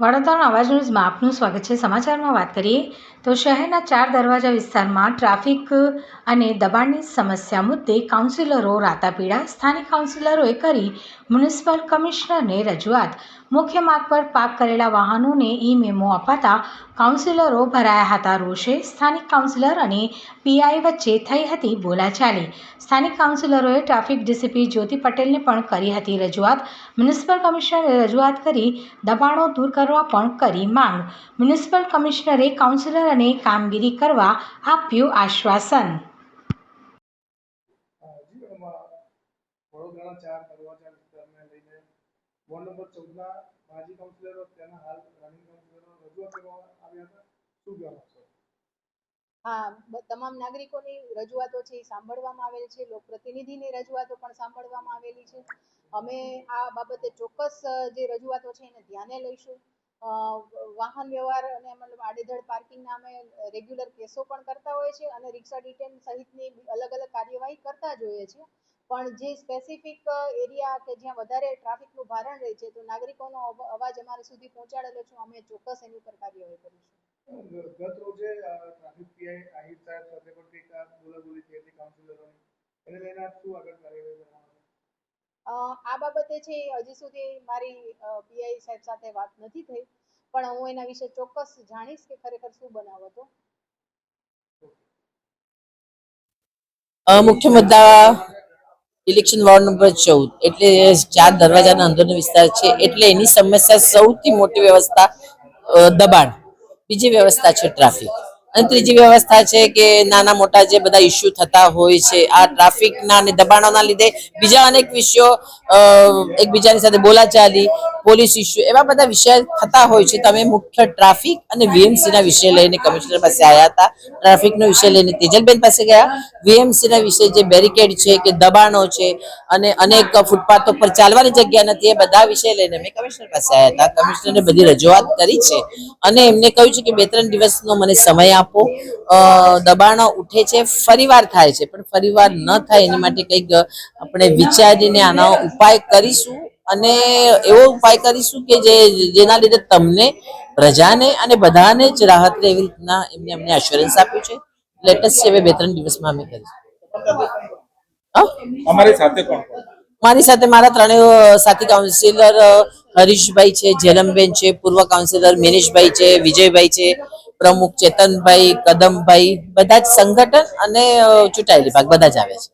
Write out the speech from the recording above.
વડોદરાના અવાજ ન્યૂઝમાં આપનું સ્વાગત છે। સમાચારમાં વાત કરીએ તો શહેરના 4 દરવાજા વિસ્તારમાં ટ્રાફિક અને દબાણની સમસ્યા મુદ્દે કાઉન્સિલરો રાતાપીળા। સ્થાનિક કાઉન્સિલરોએ કરી મ્યુનિસિપલ કમિશનરને રજૂઆત। મુખ્ય માર્ગ પર પાર્ક કરેલા વાહનોને ઈ-મેમો અપાતા કાઉન્સિલરો ભરાયા હતા રોષે। સ્થાનિક કાઉન્સિલર અને પીઆઈ વચ્ચે થઈ હતી બોલાચાલી। સ્થાનિક કાઉન્સિલરોએ ટ્રાફિક ડીસીપી જ્યોતિ પટેલને પણ કરી હતી રજૂઆત। મ્યુનિસિપલ કમિશનરે રજૂઆત કરી દબાણો દૂર કરવા પણ કરી માંગ। મ્યુનિસિપલ કમિશનરે કાઉન્સિલરોને કામગીરી કરવા આપ્યું આશ્વાસન। વડોદરાના 4 દરવાજા વિસ્તારને લઈને વોર્ડ નંબર 14ના માજી કાઉન્સિલરો તેના હાલ રનિંગ કાઉન્સિલરો રજૂઆત કરવામાં આવ્યા હતા। શું કહેશો? હા, તમામ નાગરિકોની રજૂઆતો છે એ સાંભળવામાં આવેલ છે। લોકપ્રતિનિધિની રજૂઆતો પણ સાંભળવામાં આવેલી છે। અમે આ બાબતે ચોક્કસ જે રજૂઆતો છે એને ધ્યાને લઈશું। વાહન વ્યવહાર અને મતલબ આડેધડ પાર્કિંગના અમે રેગ્યુલર કેસો પણ કરતા હોઈએ છીએ અને રિક્ષા ડિટેન સહિતની અલગ અલગ કાર્યવાહી કરતા જ હોઈએ છીએ। પણ જે સ્પેસિફિક એરિયા કે જ્યાં વધારે ટ્રાફિકનું ભારણ રહે છે તો નાગરિકોનો અવાજ અમારા સુધી પહોંચાડેલો છે, અમે ચોક્કસ એની ઉપર કાર્યવાહી કરીશું। ગત રોજે ટ્રાફિક પીઆઈ આહિર સાહેબ સાથે પણ કંઈક બોલાબોલી થઈ હતી કાઉન્સિલરોની, એને લઈને શું આગળ કાર્યવાહી કરવામાં આ બાબતે છે હજી સુધી મારી પીઆઈ સાહેબ સાથે વાત નથી થઈ, પણ હું એના વિશે ચોક્કસ જાણીશ કે ખરેખર શું બનાવ હતો। મુખ્ય મુદ્દા ઇલેક્શન વોર્ડ નંબર 14 એટલે 4 દરવાજાના અંદરનો વિસ્તાર છે, એટલે એની સમસ્યા સૌથી મોટી વ્યવસ્થા દબાણ, બીજી વ્યવસ્થા છે ટ્રાફિક અને ત્રીજી વ્યવસ્થા છે કે નાના મોટા જે બધા ઇસ્યુ થતા હોય છે આ ટ્રાફિકના અને દબાણોના લીધે બીજા અનેક વિષયો એકબીજાની સાથે બોલાચાલી, પોલીસ ઇસ્યુ એવા બધા વિષય થતા હોય છે। તમે મુખ્ય ટ્રાફિક અને વીએમસીના વિષય લઈને કમિશનર પાસે આવ્યા હતા। ટ્રાફિકનો વિષય લઈને તેજલબેન પાસે ગયા, વીએમસીના વિષય જે બેરિકેડ છે કે દબાણો છે અને અનેક ફૂટપાથો પર ચાલવાની જગ્યા નથી એ બધા વિષય લઈને મેં કમિશનર પાસે આવ્યા હતા। કમિશનરે બધી રજૂઆત કરી છે અને એમને કહ્યું છે કે 2-3 દિવસનો મને સમય આપો। દબાણો ઉઠે છે, ફરીવાર થાય છે, પણ ફરીવાર ન થાય એની માટે કંઈક આપણે વિચારીને આનો ઉપાય કરીશું અને એવો ઉપાય કરીશું કે જેના લીધે તમને, પ્રજાને અને બધાને જ રાહત રહે એવી રીતના એમને અમને એશ્યોરન્સ આપ્યું છે। લેટેસ્ટ છે 2-3 દિવસમાં અમે કરીશું। મારી સાથે મારા 3 સાથી કાઉન્સિલર હરીશભાઈ છે, જેલમબેન છે, પૂર્વ કાઉન્સિલર મિનેશભાઈ છે, વિજયભાઈ છે, પ્રમુખ ચેતનભાઈ, કદમભાઈ, બધા જ સંગઠન અને ચૂંટાયેલી ભાગ બધા જ આવે છે।